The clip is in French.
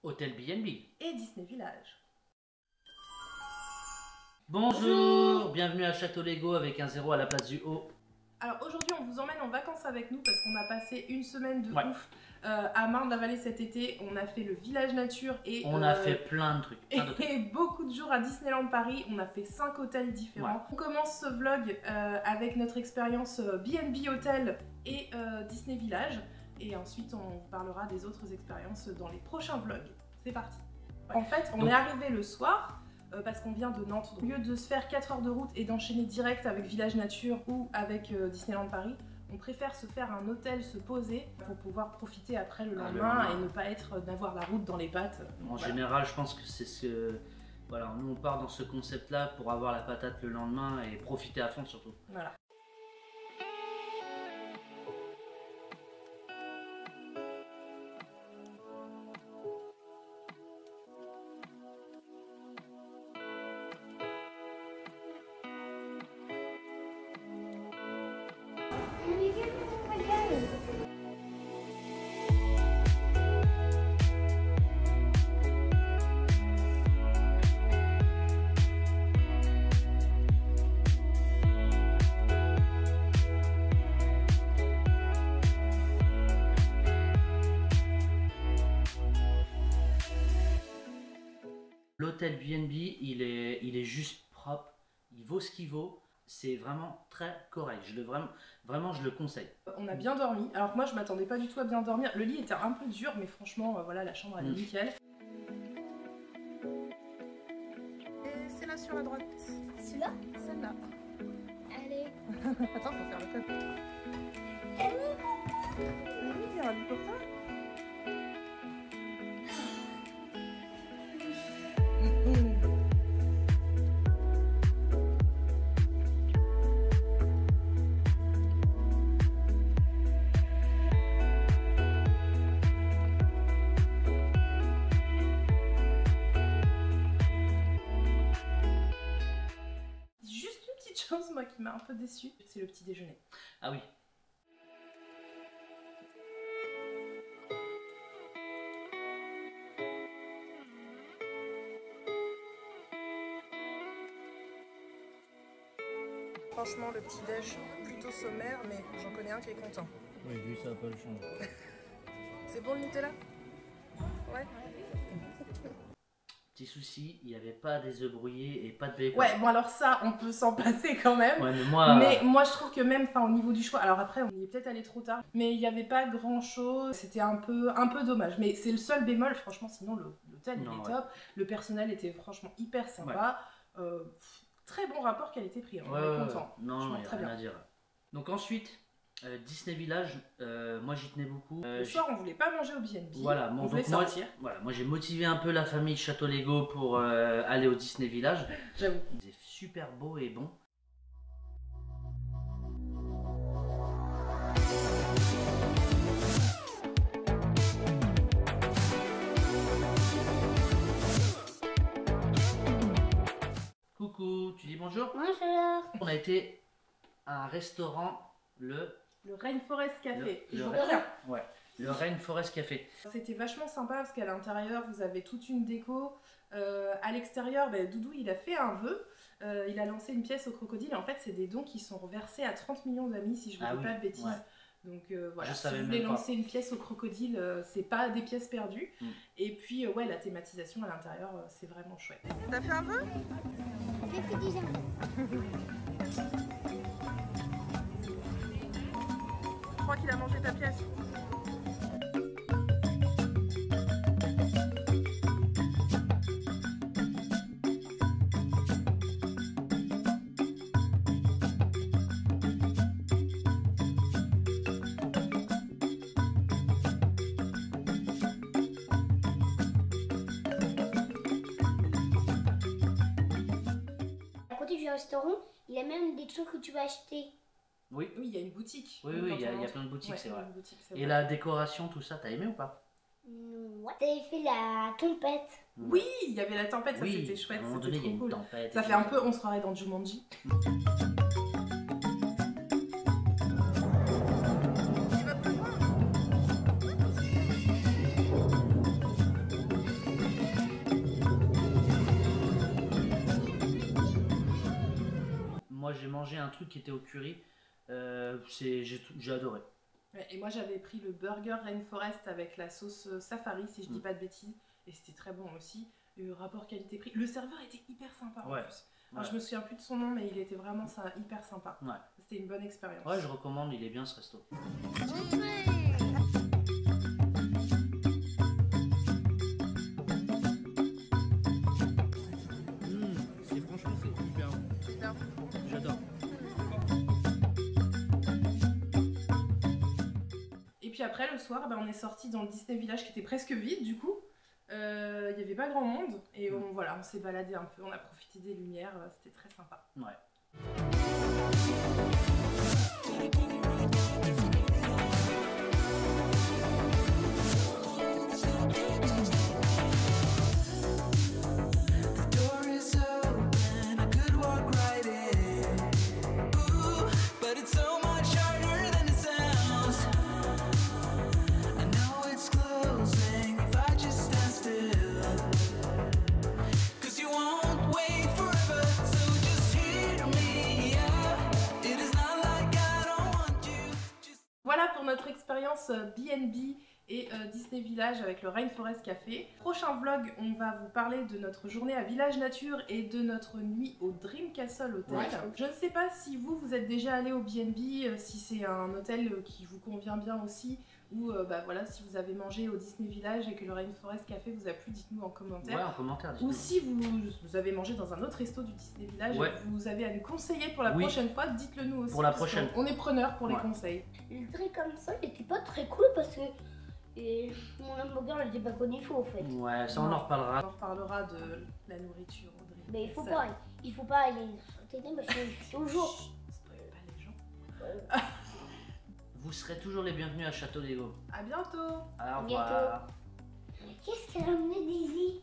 Hôtel B&B et Disney Village. Bonjour, bienvenue à Château Lego avec un 0 à la place du O. Alors aujourd'hui on vous emmène en vacances avec nous parce qu'on a passé une semaine de ouf à Marne-la-Vallée cet été. On a fait le village nature et on a fait plein de trucs. Et beaucoup de jours à Disneyland Paris. On a fait 5 hôtels différents. On commence ce vlog avec notre expérience B&B Hôtel et Disney Village. Et ensuite on parlera des autres expériences dans les prochains vlogs. C'est parti. En fait on est arrivé le soir. Parce qu'on vient de Nantes. Donc, au lieu de se faire 4 heures de route et d'enchaîner direct avec Village Nature ou avec Disneyland Paris, on préfère se faire un hôtel, se poser pour pouvoir profiter après le lendemain et ne pas d'avoir la route dans les pattes. En général, je pense que c'est ce que... Voilà, nous on part dans ce concept-là pour avoir la patate le lendemain et profiter à fond surtout. Voilà. L'hôtel B&B, il est juste propre, il vaut ce qu'il vaut, c'est vraiment très correct, vraiment je le conseille. On a bien dormi, alors que moi je m'attendais pas du tout à bien dormir, le lit était un peu dur mais franchement voilà, la chambre elle est nickel. Et c'est là sur la droite. Celui-là? Celle-là. Allez. Attends, faut faire le code. Oui, il y aura du pour toi. Chose moi qui m'a un peu déçue, c'est le petit déjeuner. Ah oui. Franchement le petit déj plutôt sommaire mais j'en connais un qui est content. Oui, lui ça va pas le changer. C'est bon le Nutella? Ouais. Petit souci, il n'y avait pas des œufs brouillés et pas de bacon. Ouais, bon alors ça, on peut s'en passer quand même. Ouais, mais moi je trouve que même au niveau du choix, alors après on y est peut-être allé trop tard, mais il n'y avait pas grand chose, c'était un peu dommage. Mais c'est le seul bémol, franchement, sinon l'hôtel il est top, le personnel était franchement hyper sympa. Très bon rapport qualité-prix, on est content. Non, il n'y a rien à dire. Donc ensuite, Disney Village, moi j'y tenais beaucoup. Le soir on voulait pas manger au B&B, voilà, on voulait sortir. Moi j'ai motivé un peu la famille Château Lego pour aller au Disney Village. J'avoue. C'est super beau et bon. Coucou, tu dis bonjour? Bonjour. On a été à un restaurant, le Rainforest Café. Le Rainforest Café. C'était vachement sympa parce qu'à l'intérieur vous avez toute une déco. À l'extérieur, Doudou il a fait un vœu. Il a lancé une pièce au crocodile. En fait, c'est des dons qui sont reversés à 30 millions d'amis, si je ne dis pas de bêtises. Donc voilà, si vous voulez lancer une pièce au crocodile, c'est pas des pièces perdues. Et puis la thématisation à l'intérieur, c'est vraiment chouette. T'as fait un vœu? Je l'ai fait déjà. Je crois qu'il a mangé ta pièce. À côté du restaurant, il y a même des trucs que tu peux acheter. Oui, il y a une boutique. Oui, il y a plein de boutiques, c'est vrai. Et vrai. la décoration, tout ça, t'as aimé ou pas? Ouais. T'avais fait la tempête. Oui, il y avait la tempête, ça c'était chouette, à un moment donné, il y a une cool. tempête. Ça fait un peu, on se croirait dans Jumanji. mangé un truc qui était au curry. J'ai adoré. Ouais, et moi j'avais pris le burger Rainforest avec la sauce safari, si je dis pas de bêtises, et c'était très bon aussi. Le rapport qualité-prix. Le serveur était hyper sympa en plus. Alors, je me souviens plus de son nom, mais il était vraiment hyper sympa. Ouais. C'était une bonne expérience. Ouais, je recommande, il est bien ce resto. Franchement, c'est hyper bon. J'adore. Et puis après, le soir, on est sorti dans le Disney Village qui était presque vide du coup. Il n'y avait pas grand monde et on s'est baladé un peu, on a profité des lumières, c'était très sympa. Ouais. Voilà pour notre expérience B&B et Disney Village avec le Rainforest Café. Prochain vlog, on va vous parler de notre journée à Village Nature et de notre nuit au Dream Castle Hotel. Ouais. Je ne sais pas si vous êtes déjà allé au B&B, si c'est un hôtel qui vous convient bien aussi, ou voilà, si vous avez mangé au Disney Village et que le Rainforest Café vous a plu, dites-nous en commentaire. Ouais, en commentaire. Ou si vous avez mangé dans un autre resto du Disney Village et que vous avez à nous conseiller pour la prochaine fois, dites-le nous aussi. Pour la prochaine. On est preneurs pour les conseils. Le Dream Castle était pas très cool parce que mon hamburger n'était pas comme il faut en fait. Ouais, ça on en reparlera. On en reparlera de la nourriture au Dream. Mais il faut pas aller s'entraîner parce que c'est toujours. Spoil pas les gens. Vous serez toujours les bienvenus à Château Lego. À bientôt. Au revoir. Bientôt. Mais qu'est-ce qu'elle a amené Daisy?